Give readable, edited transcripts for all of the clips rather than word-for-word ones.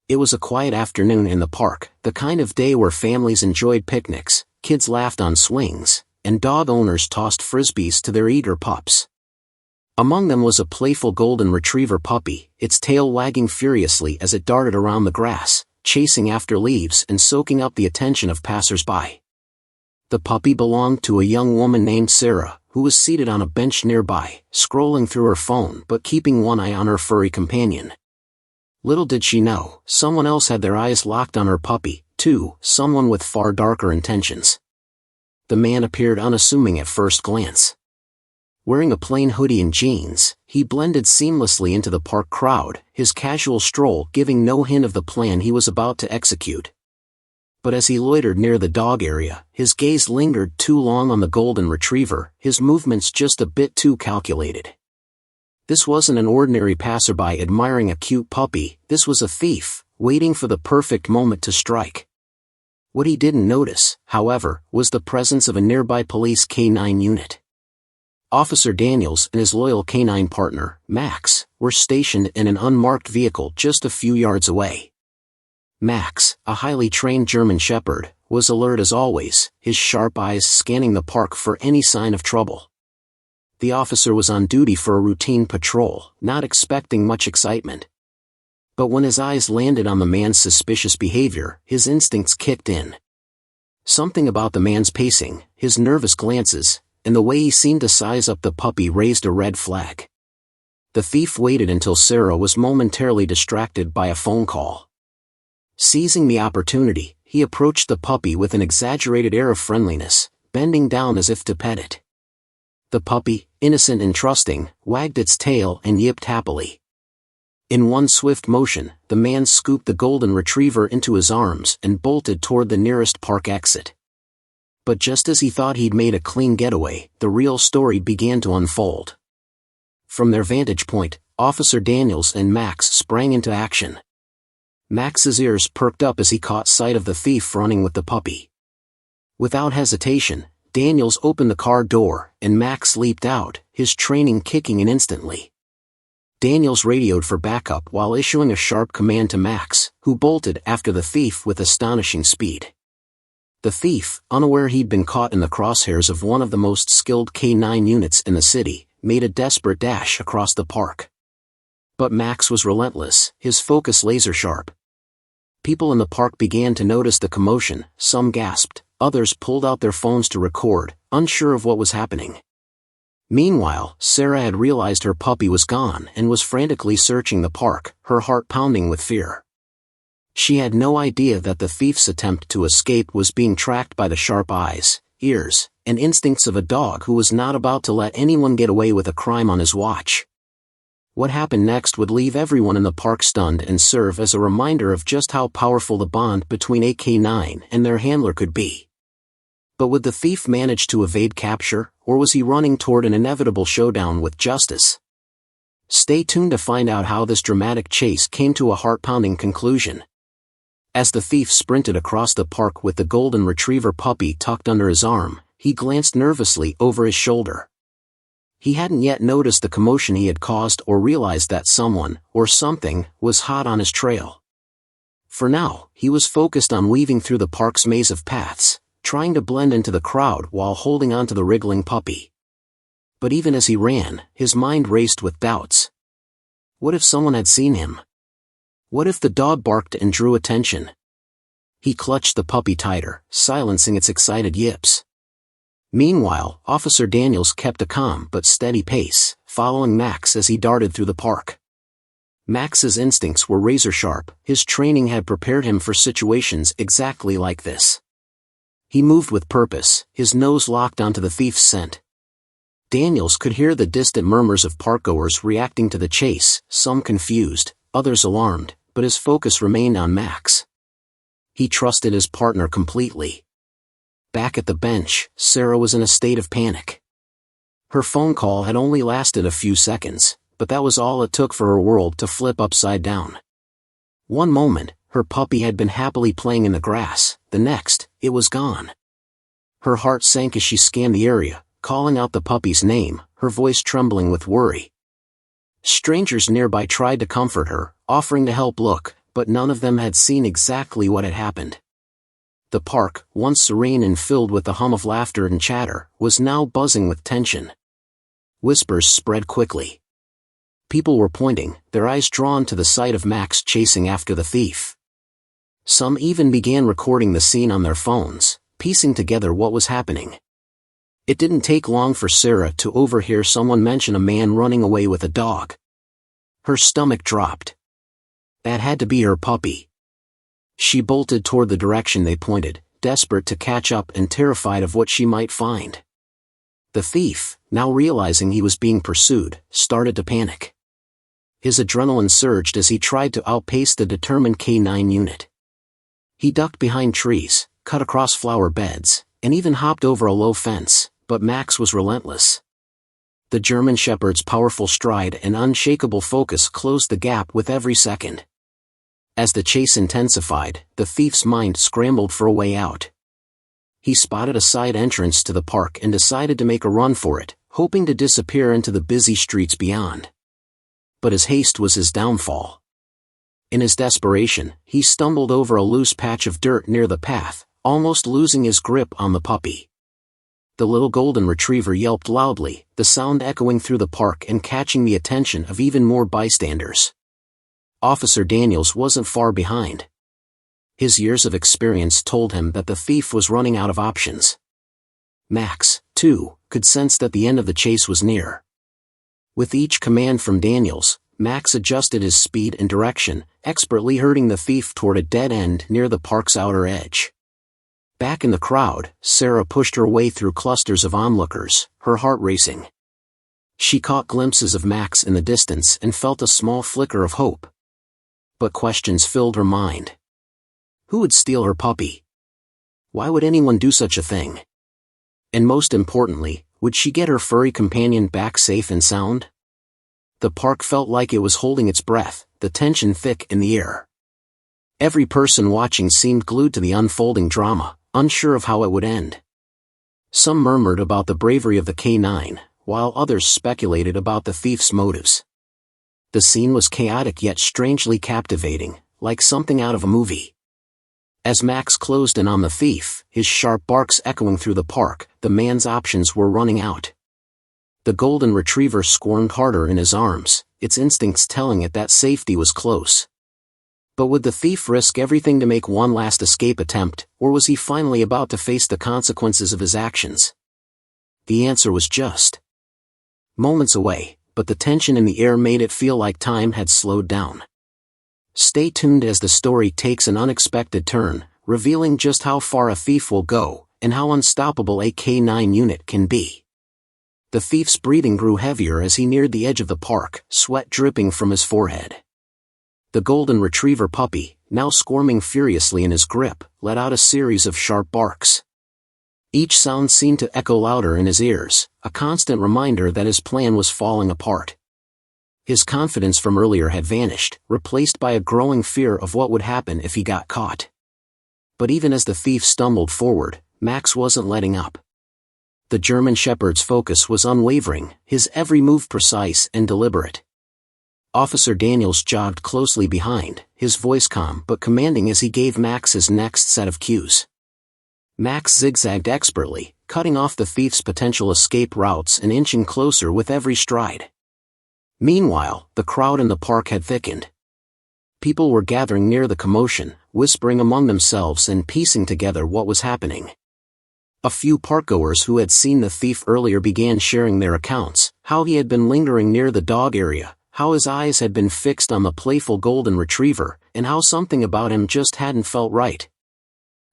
It was a quiet afternoon in the park, the kind of day where families enjoyed picnics, kids laughed on swings, and dog owners tossed frisbees to their eager pups. Among them was a playful golden retriever puppy, its tail wagging furiously as it darted around the grass, chasing after leaves and soaking up the attention of passers-by. The puppy belonged to a young woman named Sarah, who was seated on a bench nearby, scrolling through her phone but keeping one eye on her furry companion. Little did she know, someone else had their eyes locked on her puppy, too, someone with far darker intentions. The man appeared unassuming at first glance. Wearing a plain hoodie and jeans, he blended seamlessly into the park crowd, his casual stroll giving no hint of the plan he was about to execute. But as he loitered near the dog area, his gaze lingered too long on the golden retriever, his movements just a bit too calculated. This wasn't an ordinary passerby admiring a cute puppy, this was a thief, waiting for the perfect moment to strike. What he didn't notice, however, was the presence of a nearby police K-9 unit. Officer Daniels and his loyal canine partner, Max, were stationed in an unmarked vehicle just a few yards away. Max, a highly trained German shepherd, was alert as always, his sharp eyes scanning the park for any sign of trouble. The officer was on duty for a routine patrol, not expecting much excitement. But when his eyes landed on the man's suspicious behavior, his instincts kicked in. Something about the man's pacing, his nervous glances, and the way he seemed to size up the puppy raised a red flag. The thief waited until Sarah was momentarily distracted by a phone call. Seizing the opportunity, he approached the puppy with an exaggerated air of friendliness, bending down as if to pet it. The puppy, innocent and trusting, wagged its tail and yipped happily. In one swift motion, the man scooped the golden retriever into his arms and bolted toward the nearest park exit. But just as he thought he'd made a clean getaway, the real story began to unfold. From their vantage point, Officer Daniels and Max sprang into action. Max's ears perked up as he caught sight of the thief running with the puppy. Without hesitation, Daniels opened the car door, and Max leaped out, his training kicking in instantly. Daniels radioed for backup while issuing a sharp command to Max, who bolted after the thief with astonishing speed. The thief, unaware he'd been caught in the crosshairs of one of the most skilled K-9 units in the city, made a desperate dash across the park. But Max was relentless, his focus laser-sharp. People in the park began to notice the commotion, some gasped, others pulled out their phones to record, unsure of what was happening. Meanwhile, Sarah had realized her puppy was gone and was frantically searching the park, her heart pounding with fear. She had no idea that the thief's attempt to escape was being tracked by the sharp eyes, ears, and instincts of a dog who was not about to let anyone get away with a crime on his watch. What happened next would leave everyone in the park stunned and serve as a reminder of just how powerful the bond between a K-9 and their handler could be. But would the thief manage to evade capture, or was he running toward an inevitable showdown with justice? Stay tuned to find out how this dramatic chase came to a heart-pounding conclusion. As the thief sprinted across the park with the golden retriever puppy tucked under his arm, he glanced nervously over his shoulder. He hadn't yet noticed the commotion he had caused or realized that someone, or something, was hot on his trail. For now, he was focused on weaving through the park's maze of paths, trying to blend into the crowd while holding on to the wriggling puppy. But even as he ran, his mind raced with doubts. What if someone had seen him? What if the dog barked and drew attention? He clutched the puppy tighter, silencing its excited yips. Meanwhile, Officer Daniels kept a calm but steady pace, following Max as he darted through the park. Max's instincts were razor-sharp, his training had prepared him for situations exactly like this. He moved with purpose, his nose locked onto the thief's scent. Daniels could hear the distant murmurs of parkgoers reacting to the chase, some confused, others alarmed, but his focus remained on Max. He trusted his partner completely. Back at the bench, Sarah was in a state of panic. Her phone call had only lasted a few seconds, but that was all it took for her world to flip upside down. One moment, her puppy had been happily playing in the grass, the next, it was gone. Her heart sank as she scanned the area, calling out the puppy's name, her voice trembling with worry. Strangers nearby tried to comfort her, offering to help look, but none of them had seen exactly what had happened. The park, once serene and filled with the hum of laughter and chatter, was now buzzing with tension. Whispers spread quickly. People were pointing, their eyes drawn to the sight of Max chasing after the thief. Some even began recording the scene on their phones, piecing together what was happening. It didn't take long for Sarah to overhear someone mention a man running away with a dog. Her stomach dropped. That had to be her puppy. She bolted toward the direction they pointed, desperate to catch up and terrified of what she might find. The thief, now realizing he was being pursued, started to panic. His adrenaline surged as he tried to outpace the determined K9 unit. He ducked behind trees, cut across flower beds, and even hopped over a low fence, but Max was relentless. The German Shepherd's powerful stride and unshakable focus closed the gap with every second. As the chase intensified, the thief's mind scrambled for a way out. He spotted a side entrance to the park and decided to make a run for it, hoping to disappear into the busy streets beyond. But his haste was his downfall. In his desperation, he stumbled over a loose patch of dirt near the path, almost losing his grip on the puppy. The little golden retriever yelped loudly, the sound echoing through the park and catching the attention of even more bystanders. Officer Daniels wasn't far behind. His years of experience told him that the thief was running out of options. Max, too, could sense that the end of the chase was near. With each command from Daniels, Max adjusted his speed and direction, expertly herding the thief toward a dead end near the park's outer edge. Back in the crowd, Sarah pushed her way through clusters of onlookers, her heart racing. She caught glimpses of Max in the distance and felt a small flicker of hope. But questions filled her mind. Who would steal her puppy? Why would anyone do such a thing? And most importantly, would she get her furry companion back safe and sound? The park felt like it was holding its breath, the tension thick in the air. Every person watching seemed glued to the unfolding drama, unsure of how it would end. Some murmured about the bravery of the K9, while others speculated about the thief's motives. The scene was chaotic yet strangely captivating, like something out of a movie. As Max closed in on the thief, his sharp barks echoing through the park, the man's options were running out. The golden retriever squirmed harder in his arms, its instincts telling it that safety was close. But would the thief risk everything to make one last escape attempt, or was he finally about to face the consequences of his actions? The answer was just moments away, but the tension in the air made it feel like time had slowed down. Stay tuned as the story takes an unexpected turn, revealing just how far a thief will go, and how unstoppable a K9 unit can be. The thief's breathing grew heavier as he neared the edge of the park, sweat dripping from his forehead. The golden retriever puppy, now squirming furiously in his grip, let out a series of sharp barks. Each sound seemed to echo louder in his ears, a constant reminder that his plan was falling apart. His confidence from earlier had vanished, replaced by a growing fear of what would happen if he got caught. But even as the thief stumbled forward, Max wasn't letting up. The German Shepherd's focus was unwavering, his every move precise and deliberate. Officer Daniels jogged closely behind, his voice calm but commanding as he gave Max his next set of cues. Max zigzagged expertly, cutting off the thief's potential escape routes and inching closer with every stride. Meanwhile, the crowd in the park had thickened. People were gathering near the commotion, whispering among themselves and piecing together what was happening. A few parkgoers who had seen the thief earlier began sharing their accounts, how he had been lingering near the dog area, how his eyes had been fixed on the playful golden retriever, and how something about him just hadn't felt right.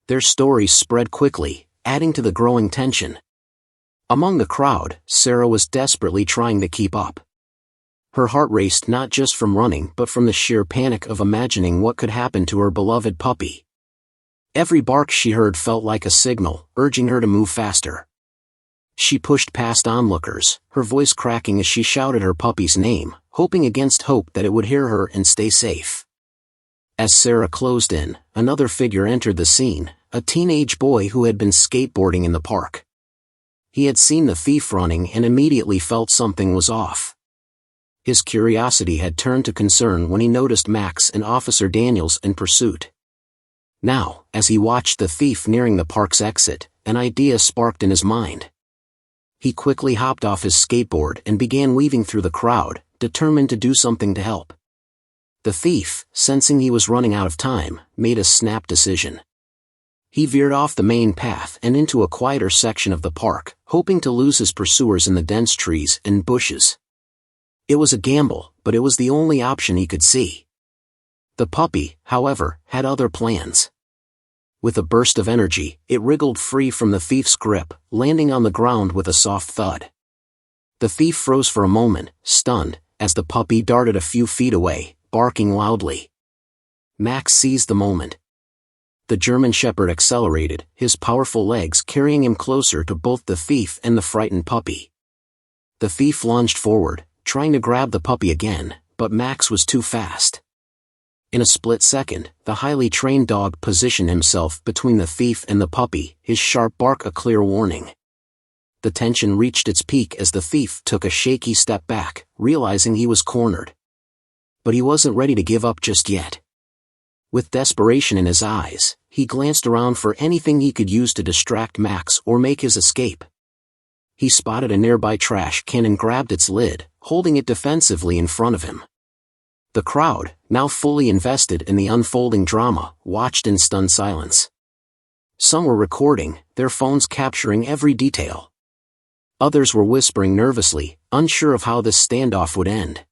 Their stories spread quickly, adding to the growing tension. Among the crowd, Sarah was desperately trying to keep up. Her heart raced not just from running but from the sheer panic of imagining what could happen to her beloved puppy. Every bark she heard felt like a signal, urging her to move faster. She pushed past onlookers, her voice cracking as she shouted her puppy's name, hoping against hope that it would hear her and stay safe. As Sarah closed in, another figure entered the scene, a teenage boy who had been skateboarding in the park. He had seen the thief running and immediately felt something was off. His curiosity had turned to concern when he noticed Max and Officer Daniels in pursuit. Now, as he watched the thief nearing the park's exit, an idea sparked in his mind. He quickly hopped off his skateboard and began weaving through the crowd, determined to do something to help. The thief, sensing he was running out of time, made a snap decision. He veered off the main path and into a quieter section of the park, hoping to lose his pursuers in the dense trees and bushes. It was a gamble, but it was the only option he could see. The puppy, however, had other plans. With a burst of energy, it wriggled free from the thief's grip, landing on the ground with a soft thud. The thief froze for a moment, stunned, as the puppy darted a few feet away, barking loudly. Max seized the moment. The German Shepherd accelerated, his powerful legs carrying him closer to both the thief and the frightened puppy. The thief lunged forward, trying to grab the puppy again, but Max was too fast. In a split second, the highly trained dog positioned himself between the thief and the puppy, his sharp bark a clear warning. The tension reached its peak as the thief took a shaky step back, realizing he was cornered. But he wasn't ready to give up just yet. With desperation in his eyes, he glanced around for anything he could use to distract Max or make his escape. He spotted a nearby trash can and grabbed its lid, holding it defensively in front of him. The crowd, now fully invested in the unfolding drama, watched in stunned silence. Some were recording, their phones capturing every detail. Others were whispering nervously, unsure of how this standoff would end.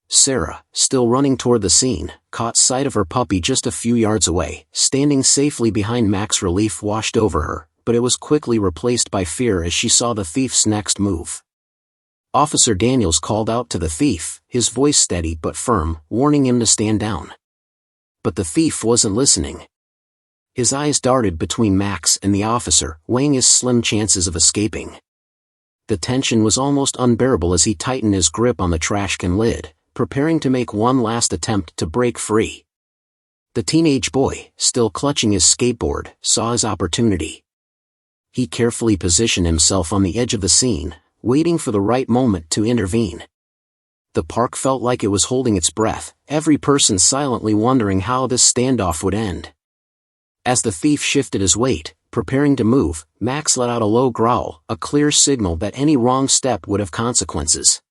Sarah, still running toward the scene, caught sight of her puppy just a few yards away, standing safely behind Max. Relief washed over her, but it was quickly replaced by fear as she saw the thief's next move. Officer Daniels called out to the thief, his voice steady but firm, warning him to stand down. But the thief wasn't listening. His eyes darted between Max and the officer, weighing his slim chances of escaping. The tension was almost unbearable as he tightened his grip on the trash can lid, preparing to make one last attempt to break free. The teenage boy, still clutching his skateboard, saw his opportunity. He carefully positioned himself on the edge of the scene, waiting for the right moment to intervene. The park felt like it was holding its breath, every person silently wondering how this standoff would end. As the thief shifted his weight, preparing to move, Max let out a low growl, a clear signal that any wrong step would have consequences.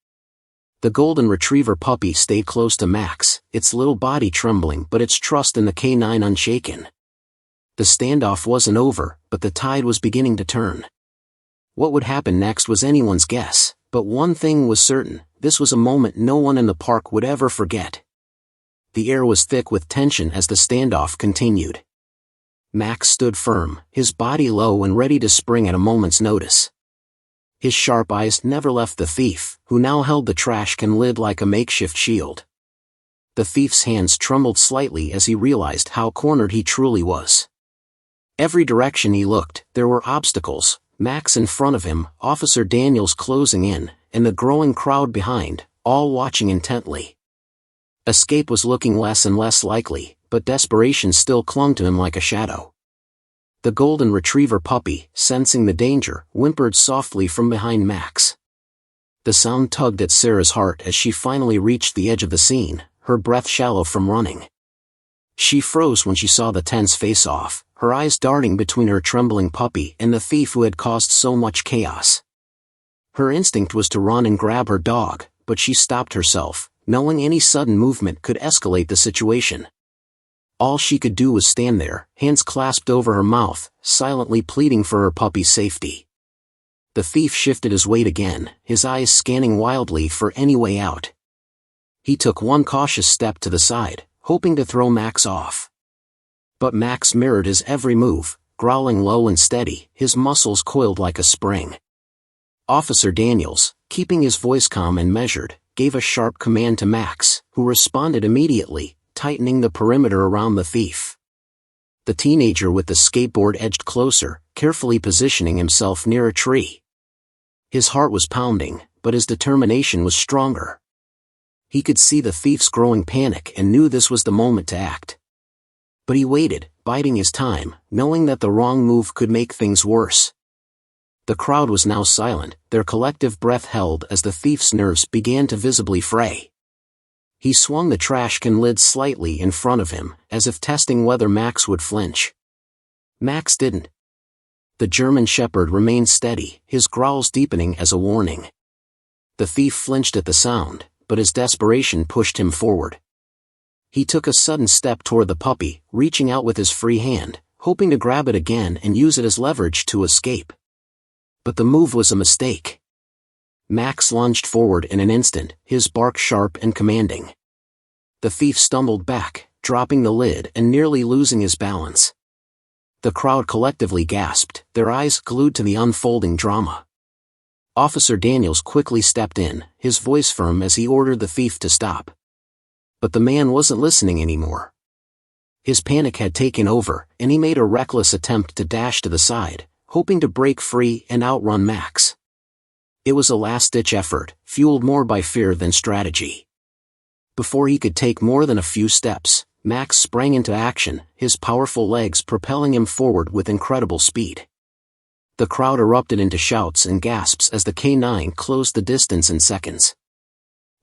The golden retriever puppy stayed close to Max, its little body trembling but its trust in the canine unshaken. The standoff wasn't over, but the tide was beginning to turn. What would happen next was anyone's guess, but one thing was certain, this was a moment no one in the park would ever forget. The air was thick with tension as the standoff continued. Max stood firm, his body low and ready to spring at a moment's notice. His sharp eyes never left the thief, who now held the trash can lid like a makeshift shield. The thief's hands trembled slightly as he realized how cornered he truly was. Every direction he looked, there were obstacles, Max in front of him, Officer Daniels closing in, and the growing crowd behind, all watching intently. Escape was looking less and less likely, but desperation still clung to him like a shadow. The golden retriever puppy, sensing the danger, whimpered softly from behind Max. The sound tugged at Sarah's heart as she finally reached the edge of the scene, her breath shallow from running. She froze when she saw the tense face-off, her eyes darting between her trembling puppy and the thief who had caused so much chaos. Her instinct was to run and grab her dog, but she stopped herself, knowing any sudden movement could escalate the situation. All she could do was stand there, hands clasped over her mouth, silently pleading for her puppy's safety. The thief shifted his weight again, his eyes scanning wildly for any way out. He took one cautious step to the side, hoping to throw Max off. But Max mirrored his every move, growling low and steady, his muscles coiled like a spring. Officer Daniels, keeping his voice calm and measured, gave a sharp command to Max, who responded immediately, tightening the perimeter around the thief. The teenager with the skateboard edged closer, carefully positioning himself near a tree. His heart was pounding, but his determination was stronger. He could see the thief's growing panic and knew this was the moment to act. But he waited, biding his time, knowing that the wrong move could make things worse. The crowd was now silent, their collective breath held as the thief's nerves began to visibly fray. He swung the trash can lid slightly in front of him, as if testing whether Max would flinch. Max didn't. The German shepherd remained steady, his growls deepening as a warning. The thief flinched at the sound, but his desperation pushed him forward. He took a sudden step toward the puppy, reaching out with his free hand, hoping to grab it again and use it as leverage to escape. But the move was a mistake. Max lunged forward in an instant, his bark sharp and commanding. The thief stumbled back, dropping the lid and nearly losing his balance. The crowd collectively gasped, their eyes glued to the unfolding drama. Officer Daniels quickly stepped in, his voice firm as he ordered the thief to stop. But the man wasn't listening anymore. His panic had taken over, and he made a reckless attempt to dash to the side, hoping to break free and outrun Max. It was a last-ditch effort, fueled more by fear than strategy. Before he could take more than a few steps, Max sprang into action, his powerful legs propelling him forward with incredible speed. The crowd erupted into shouts and gasps as the K9 closed the distance in seconds.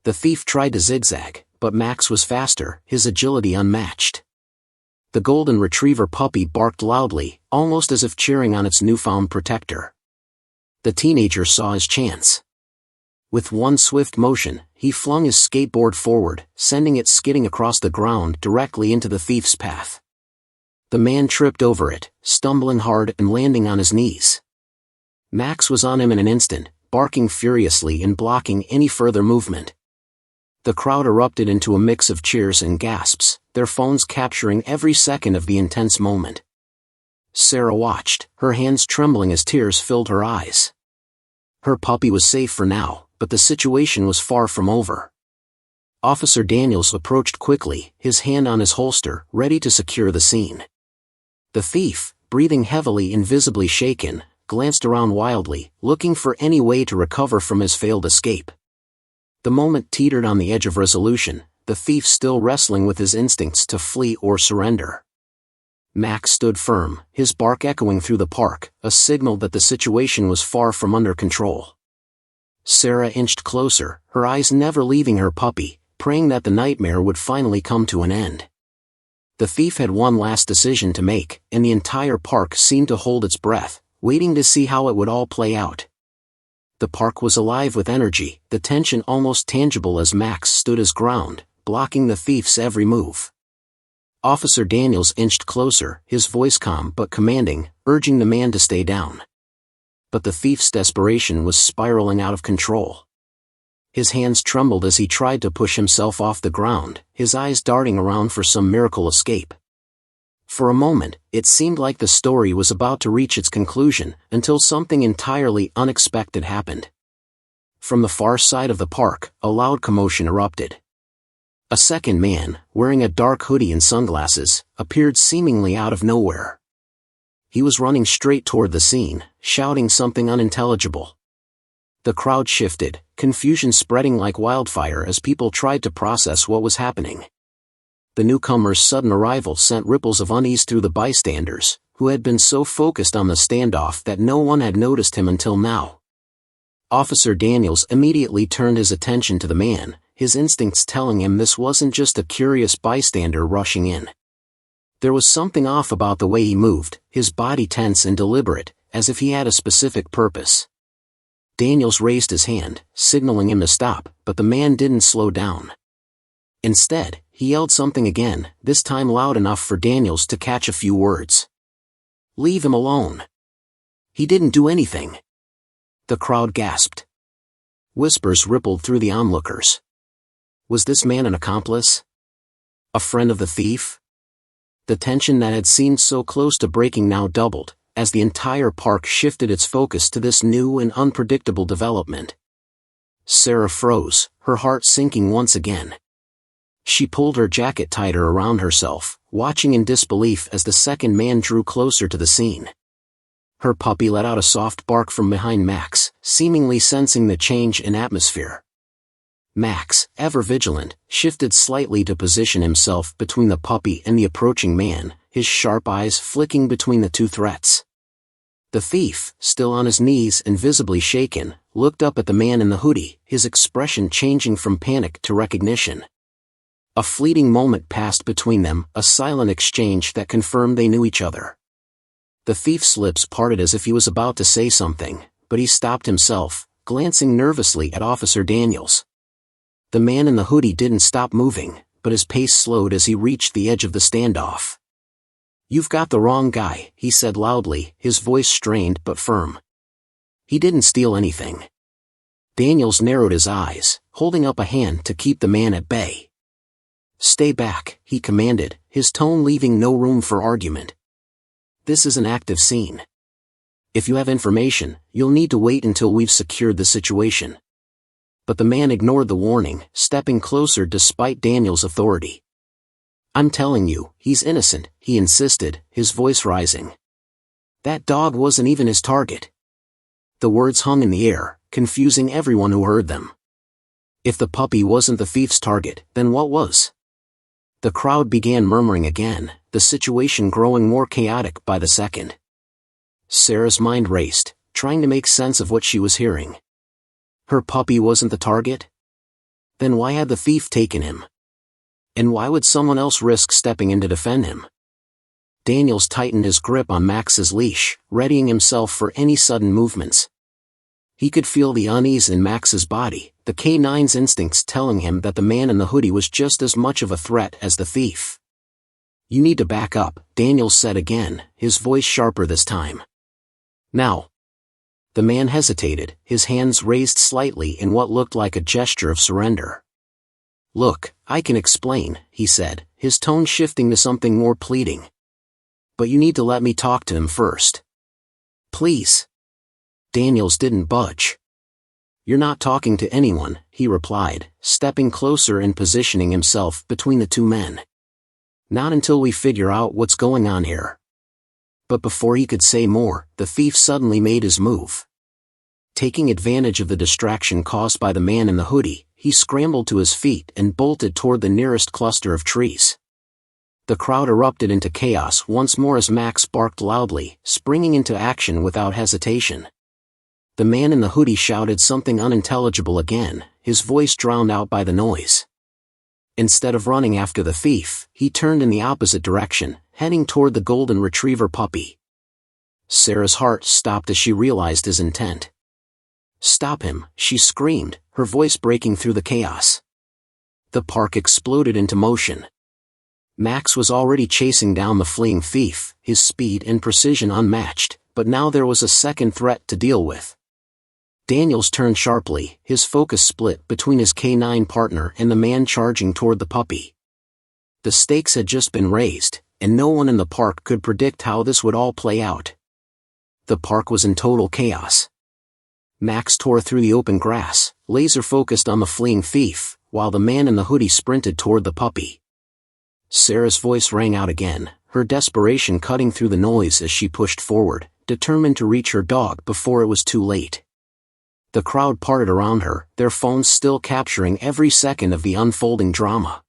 The thief tried to zigzag, but Max was faster, his agility unmatched. The golden retriever puppy barked loudly, almost as if cheering on its newfound protector. The teenager saw his chance. With one swift motion, he flung his skateboard forward, sending it skidding across the ground directly into the thief's path. The man tripped over it, stumbling hard and landing on his knees. Max was on him in an instant, barking furiously and blocking any further movement. The crowd erupted into a mix of cheers and gasps, their phones capturing every second of the intense moment. Sarah watched, her hands trembling as tears filled her eyes. Her puppy was safe for now, but the situation was far from over. Officer Daniels approached quickly, his hand on his holster, ready to secure the scene. The thief, breathing heavily and visibly shaken, glanced around wildly, looking for any way to recover from his failed escape. The moment teetered on the edge of resolution, the thief still wrestling with his instincts to flee or surrender. Max stood firm, his bark echoing through the park, a signal that the situation was far from under control. Sarah inched closer, her eyes never leaving her puppy, praying that the nightmare would finally come to an end. The thief had one last decision to make, and the entire park seemed to hold its breath, waiting to see how it would all play out. The park was alive with energy, the tension almost tangible as Max stood his ground, blocking the thief's every move. Officer Daniels inched closer, his voice calm but commanding, urging the man to stay down. But the thief's desperation was spiraling out of control. His hands trembled as he tried to push himself off the ground, his eyes darting around for some miracle escape. For a moment, it seemed like the story was about to reach its conclusion, until something entirely unexpected happened. From the far side of the park, a loud commotion erupted. A second man, wearing a dark hoodie and sunglasses, appeared seemingly out of nowhere. He was running straight toward the scene, shouting something unintelligible. The crowd shifted, confusion spreading like wildfire as people tried to process what was happening. The newcomer's sudden arrival sent ripples of unease through the bystanders, who had been so focused on the standoff that no one had noticed him until now. Officer Daniels immediately turned his attention to the man, his instincts telling him this wasn't just a curious bystander rushing in. There was something off about the way he moved, his body tense and deliberate, as if he had a specific purpose. Daniels raised his hand, signaling him to stop, but the man didn't slow down. Instead, he yelled something again, this time loud enough for Daniels to catch a few words. "Leave him alone. He didn't do anything." The crowd gasped. Whispers rippled through the onlookers. Was this man an accomplice? A friend of the thief? The tension that had seemed so close to breaking now doubled, as the entire park shifted its focus to this new and unpredictable development. Sarah froze, her heart sinking once again. She pulled her jacket tighter around herself, watching in disbelief as the second man drew closer to the scene. Her puppy let out a soft bark from behind Max, seemingly sensing the change in atmosphere. Max, ever vigilant, shifted slightly to position himself between the puppy and the approaching man, his sharp eyes flicking between the two threats. The thief, still on his knees and visibly shaken, looked up at the man in the hoodie, his expression changing from panic to recognition. A fleeting moment passed between them, a silent exchange that confirmed they knew each other. The thief's lips parted as if he was about to say something, but he stopped himself, glancing nervously at Officer Daniels. The man in the hoodie didn't stop moving, but his pace slowed as he reached the edge of the standoff. "You've got the wrong guy," he said loudly, his voice strained but firm. "He didn't steal anything." Daniels narrowed his eyes, holding up a hand to keep the man at bay. "Stay back," he commanded, his tone leaving no room for argument. "This is an active scene. If you have information, you'll need to wait until we've secured the situation." But the man ignored the warning, stepping closer despite Daniels' authority. "I'm telling you, he's innocent," he insisted, his voice rising. "That dog wasn't even his target." The words hung in the air, confusing everyone who heard them. If the puppy wasn't the thief's target, then what was? The crowd began murmuring again, the situation growing more chaotic by the second. Sarah's mind raced, trying to make sense of what she was hearing. Her puppy wasn't the target? Then why had the thief taken him? And why would someone else risk stepping in to defend him? Daniels tightened his grip on Max's leash, readying himself for any sudden movements. He could feel the unease in Max's body, the K9's instincts telling him that the man in the hoodie was just as much of a threat as the thief. "You need to back up," Daniels said again, his voice sharper this time. "Now." The man hesitated, his hands raised slightly in what looked like a gesture of surrender. "Look, I can explain," he said, his tone shifting to something more pleading. "But you need to let me talk to him first. Please." Daniels didn't budge. "You're not talking to anyone," he replied, stepping closer and positioning himself between the two men. "Not until we figure out what's going on here." But before he could say more, the thief suddenly made his move. Taking advantage of the distraction caused by the man in the hoodie, he scrambled to his feet and bolted toward the nearest cluster of trees. The crowd erupted into chaos once more as Max barked loudly, springing into action without hesitation. The man in the hoodie shouted something unintelligible again, his voice drowned out by the noise. Instead of running after the thief, he turned in the opposite direction, heading toward the golden retriever puppy. Sarah's heart stopped as she realized his intent. "Stop him," she screamed, her voice breaking through the chaos. The park exploded into motion. Max was already chasing down the fleeing thief, his speed and precision unmatched, but now there was a second threat to deal with. Daniels turned sharply, his focus split between his K9 partner and the man charging toward the puppy. The stakes had just been raised, and no one in the park could predict how this would all play out. The park was in total chaos. Max tore through the open grass, laser-focused on the fleeing thief, while the man in the hoodie sprinted toward the puppy. Sarah's voice rang out again, her desperation cutting through the noise as she pushed forward, determined to reach her dog before it was too late. The crowd parted around her, their phones still capturing every second of the unfolding drama.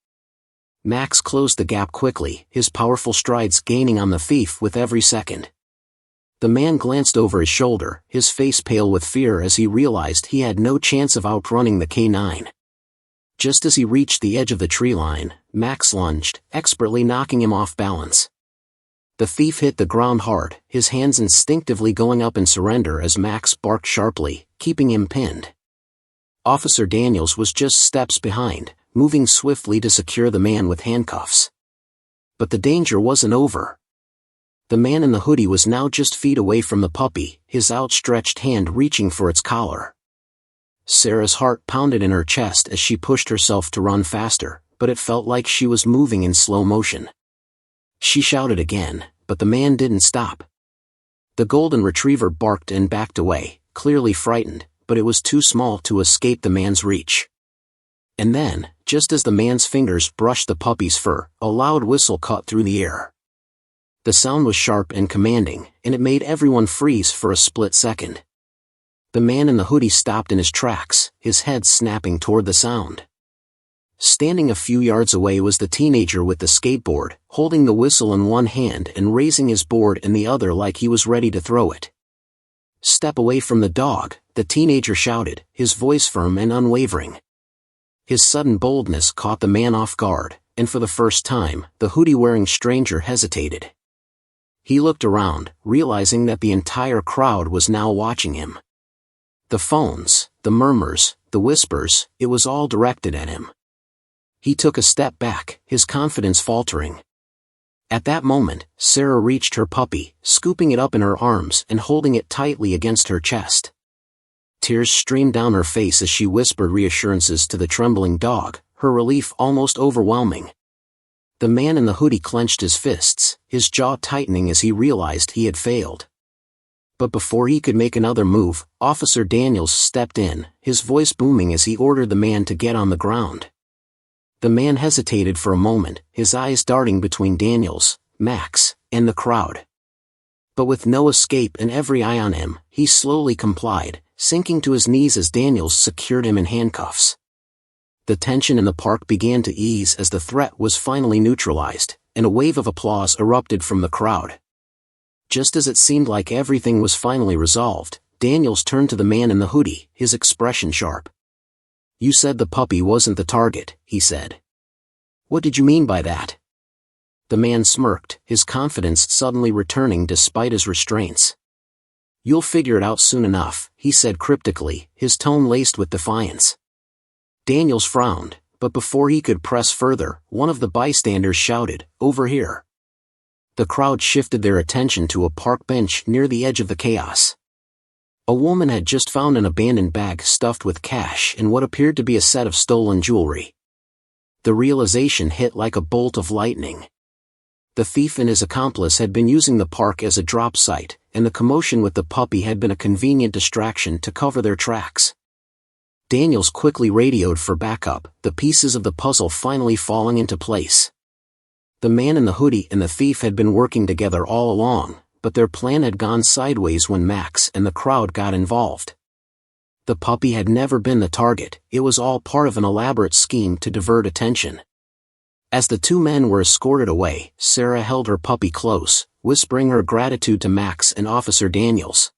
Max closed the gap quickly, his powerful strides gaining on the thief with every second. The man glanced over his shoulder, his face pale with fear as he realized he had no chance of outrunning the K9. Just as he reached the edge of the tree line, Max lunged, expertly knocking him off balance. The thief hit the ground hard, his hands instinctively going up in surrender as Max barked sharply, keeping him pinned. Officer Daniels was just steps behind, moving swiftly to secure the man with handcuffs. But the danger wasn't over. The man in the hoodie was now just feet away from the puppy, his outstretched hand reaching for its collar. Sarah's heart pounded in her chest as she pushed herself to run faster, but it felt like she was moving in slow motion. She shouted again, but the man didn't stop. The golden retriever barked and backed away, clearly frightened, but it was too small to escape the man's reach. And then, just as the man's fingers brushed the puppy's fur, a loud whistle cut through the air. The sound was sharp and commanding, and it made everyone freeze for a split second. The man in the hoodie stopped in his tracks, his head snapping toward the sound. Standing a few yards away was the teenager with the skateboard, holding the whistle in one hand and raising his board in the other like he was ready to throw it. "Step away from the dog," the teenager shouted, his voice firm and unwavering. His sudden boldness caught the man off guard, and for the first time, the hoodie-wearing stranger hesitated. He looked around, realizing that the entire crowd was now watching him. The phones, the murmurs, the whispers, it was all directed at him. He took a step back, his confidence faltering. At that moment, Sarah reached her puppy, scooping it up in her arms and holding it tightly against her chest. Tears streamed down her face as she whispered reassurances to the trembling dog, her relief almost overwhelming. The man in the hoodie clenched his fists, his jaw tightening as he realized he had failed. But before he could make another move, Officer Daniels stepped in, his voice booming as he ordered the man to get on the ground. The man hesitated for a moment, his eyes darting between Daniels, Max, and the crowd. But with no escape and every eye on him, he slowly complied, sinking to his knees as Daniels secured him in handcuffs. The tension in the park began to ease as the threat was finally neutralized, and a wave of applause erupted from the crowd. Just as it seemed like everything was finally resolved, Daniels turned to the man in the hoodie, his expression sharp. "You said the puppy wasn't the target," he said. "What did you mean by that?" The man smirked, his confidence suddenly returning despite his restraints. "You'll figure it out soon enough," he said cryptically, his tone laced with defiance. Daniels frowned, but before he could press further, one of the bystanders shouted, "Over here." The crowd shifted their attention to a park bench near the edge of the chaos. A woman had just found an abandoned bag stuffed with cash and what appeared to be a set of stolen jewelry. The realization hit like a bolt of lightning. The thief and his accomplice had been using the park as a drop site, and the commotion with the puppy had been a convenient distraction to cover their tracks. Daniels quickly radioed for backup, the pieces of the puzzle finally falling into place. The man in the hoodie and the thief had been working together all along, but their plan had gone sideways when Max and the crowd got involved. The puppy had never been the target, it was all part of an elaborate scheme to divert attention. As the two men were escorted away, Sarah held her puppy close, whispering her gratitude to Max and Officer Daniels.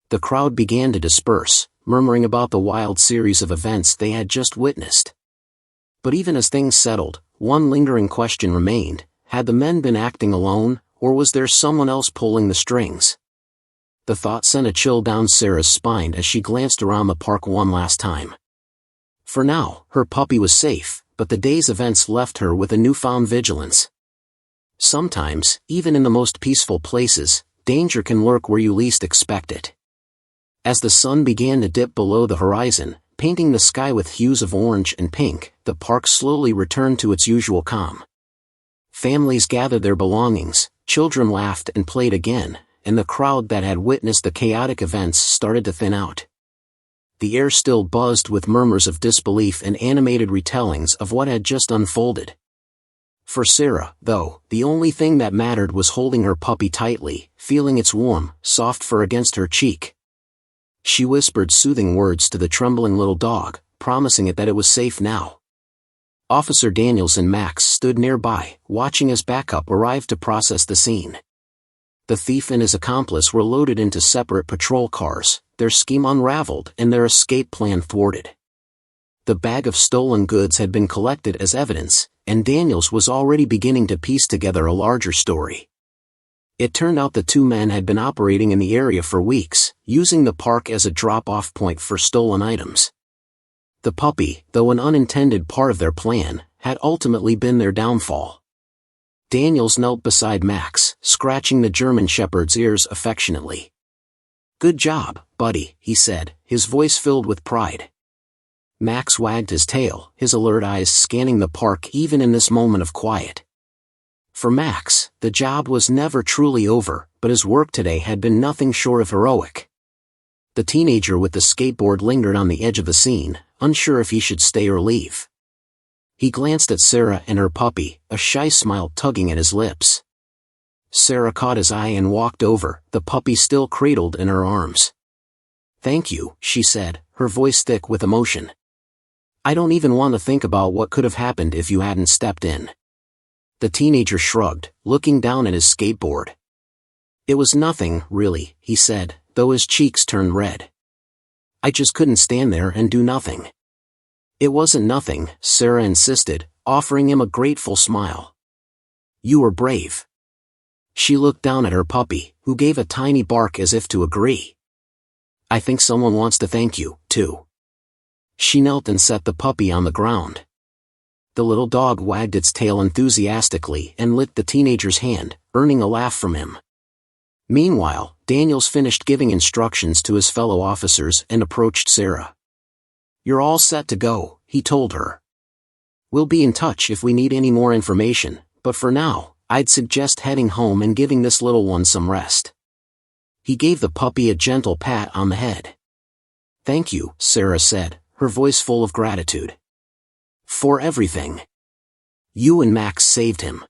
The crowd began to disperse, murmuring about the wild series of events they had just witnessed. But even as things settled, one lingering question remained: had the men been acting alone, or was there someone else pulling the strings? The thought sent a chill down Sarah's spine as she glanced around the park one last time. For now, her puppy was safe, but the day's events left her with a newfound vigilance. Sometimes, even in the most peaceful places, danger can lurk where you least expect it. As the sun began to dip below the horizon, painting the sky with hues of orange and pink, the park slowly returned to its usual calm. Families gathered their belongings, children laughed and played again, and the crowd that had witnessed the chaotic events started to thin out. The air still buzzed with murmurs of disbelief and animated retellings of what had just unfolded. For Sarah, though, the only thing that mattered was holding her puppy tightly, feeling its warm, soft fur against her cheek. She whispered soothing words to the trembling little dog, promising it that it was safe now. Officer Daniels and Max stood nearby, watching as backup arrived to process the scene. The thief and his accomplice were loaded into separate patrol cars, their scheme unraveled and their escape plan thwarted. The bag of stolen goods had been collected as evidence, and Daniels was already beginning to piece together a larger story. It turned out the two men had been operating in the area for weeks, using the park as a drop-off point for stolen items. The puppy, though an unintended part of their plan, had ultimately been their downfall. Daniels knelt beside Max, scratching the German shepherd's ears affectionately. "Good job, buddy," he said, his voice filled with pride. Max wagged his tail, his alert eyes scanning the park even in this moment of quiet. For Max, the job was never truly over, but his work today had been nothing short of heroic. The teenager with the skateboard lingered on the edge of the scene, unsure if he should stay or leave. He glanced at Sarah and her puppy, a shy smile tugging at his lips. Sarah caught his eye and walked over, the puppy still cradled in her arms. "Thank you," she said, her voice thick with emotion. "I don't even want to think about what could have happened if you hadn't stepped in." The teenager shrugged, looking down at his skateboard. "It was nothing, really," he said, though his cheeks turned red. I just couldn't stand there and do nothing. It wasn't nothing, Sarah insisted, offering him a grateful smile. You were brave. She looked down at her puppy, who gave a tiny bark as if to agree. I think someone wants to thank you, too. She knelt and set the puppy on the ground. The little dog wagged its tail enthusiastically and licked the teenager's hand, earning a laugh from him. Meanwhile, Daniels finished giving instructions to his fellow officers and approached Sarah. You're all set to go, he told her. We'll be in touch if we need any more information, but for now, I'd suggest heading home and giving this little one some rest. He gave the puppy a gentle pat on the head. Thank you, Sarah said, her voice full of gratitude. For everything. You and Max saved him.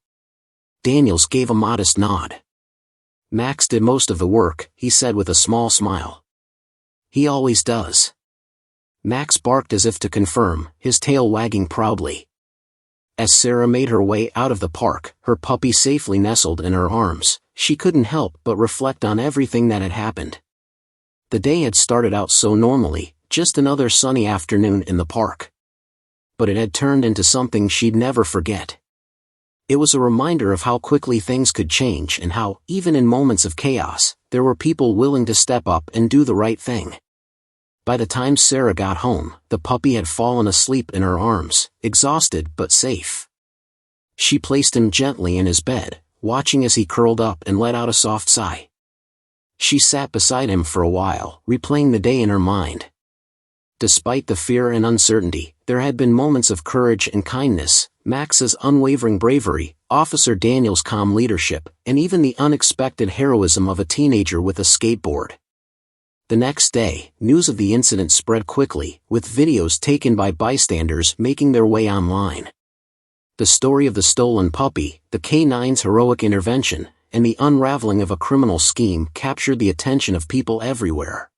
Daniels gave a modest nod. Max did most of the work, he said with a small smile. He always does. Max barked as if to confirm, his tail wagging proudly. As Sarah made her way out of the park, her puppy safely nestled in her arms, she couldn't help but reflect on everything that had happened. The day had started out so normally, just another sunny afternoon in the park. But it had turned into something she'd never forget. It was a reminder of how quickly things could change and how, even in moments of chaos, there were people willing to step up and do the right thing. By the time Sarah got home, the puppy had fallen asleep in her arms, exhausted but safe. She placed him gently in his bed, watching as he curled up and let out a soft sigh. She sat beside him for a while, replaying the day in her mind. Despite the fear and uncertainty, there had been moments of courage and kindness, Max's unwavering bravery, Officer Daniels' calm leadership, and even the unexpected heroism of a teenager with a skateboard. The next day, news of the incident spread quickly, with videos taken by bystanders making their way online. The story of the stolen puppy, the K-9's heroic intervention, and the unraveling of a criminal scheme captured the attention of people everywhere.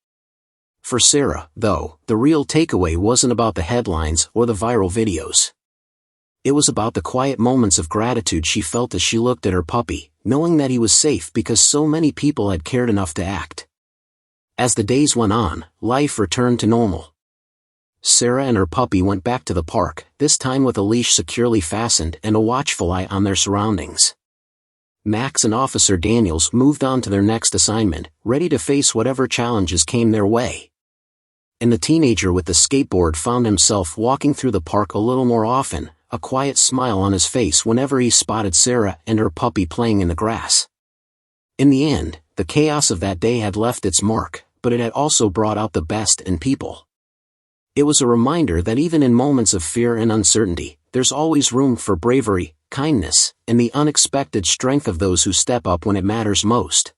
For Sarah, though, the real takeaway wasn't about the headlines or the viral videos. It was about the quiet moments of gratitude she felt as she looked at her puppy, knowing that he was safe because so many people had cared enough to act. As the days went on, life returned to normal. Sarah and her puppy went back to the park, this time with a leash securely fastened and a watchful eye on their surroundings. Max and Officer Daniels moved on to their next assignment, ready to face whatever challenges came their way. And the teenager with the skateboard found himself walking through the park a little more often, a quiet smile on his face whenever he spotted Sarah and her puppy playing in the grass. In the end, the chaos of that day had left its mark, but it had also brought out the best in people. It was a reminder that even in moments of fear and uncertainty, there's always room for bravery, kindness, and the unexpected strength of those who step up when it matters most.